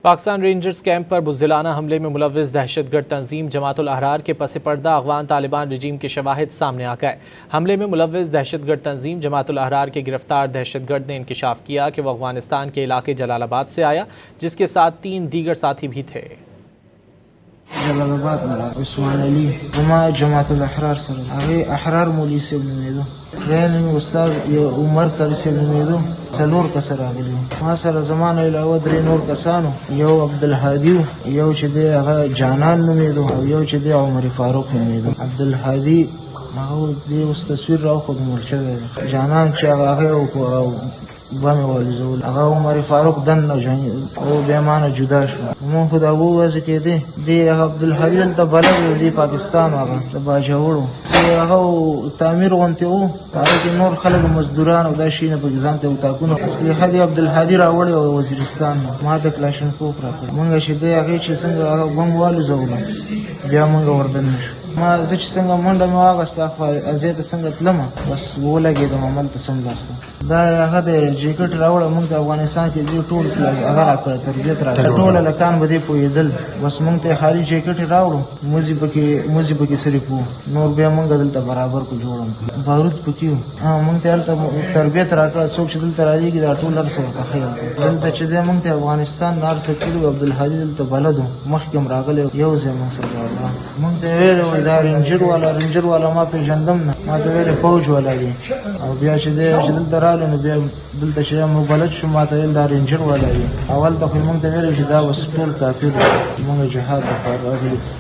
Pakistan rangers camp पर बुज़दिलाना हमले में मुलव्विस दहशतगर्द तंजीम जमात उल अहरार के पस पर्दा अगवान तालिबान रजीम के शवाहिद सामने आ गए। हमले में मुलव्विस दहशतगर्द तंजीम जमात उल अहरार के गिरफ्तार दहशतगर्द ने इंकिशाफ किया कि वह अफगानिस्तान के इलाके जलालाबाद से आया, जिसके साथ 3 दीगर साथी भी थे। जलालाबाद में उस्मान अली जमात उल अहरार सर अहरार मौली से उम्मीदों ट्रेन उस्ताद उमर कर से उम्मीदों सलोर का सर आगली वहाँ सर जमान अलावा दरे नूर कसानो यो अब्दुल हादी यो चदे जानान उम्मीदों यो चदे उमर फारूक उम्मीदों अब्दुल हादी माहौल दे उस तस्वीर राव खुद मुर्शद जानान चाहे बम वाली जोल अगर उमर फारूक दन न जाए वो बेमान जुदा शो खुदा वो वैसे के दे अब्दुल हादी तो बलग दी पाकिस्तान आगा तो बाजावड़ो से अगर तामीर वंते वो ताकि नूर खलक मजदूरान उदाशी ने पाकिस्तान ते उताकुन असली हादी अब्दुल हादी रावड़े वजीरिस्तान मा द क्लाशन को प्राप्त मंगा शिदे आगे चिसंग बम वाली जोल बिया मंगा वर्दन ما زچ څنګه منډه مې واغسته خو ازیت څنګه تلمه بس ولګېدم عمل ته سملاستم دا هغه د جیکټ راوړه موږ د افغانستان کې جو ټول هغه راکړه تربیت راکړه ټول لکان به دې پوهېدل بس موږ ته خالي جیکټ راوړو موزي پکې سری پو نور بیا موږ دلته برابر کو جوړم بارود پکې موږ ته هلته تربیت راکړه څوک چې دلته راځي دا ټول هر څه ورته خیال دلته چې دی موږ ته افغانستان نار سکلو عبدالحدی دلته بلدو مخکې راغلی یو ځای موږ سره موږ ته ویل دا رنجر والا ما پیژندم نه ما ته ویل فوج والا دی او بیا چې دلته راغلی نو بیا دلته چې موږ بلد شو ما ته ویل دا رنجر والا دی اول ته خو موږ ته ویل چې دا اوس ټول کافر موږ جهاد لپاره راغلي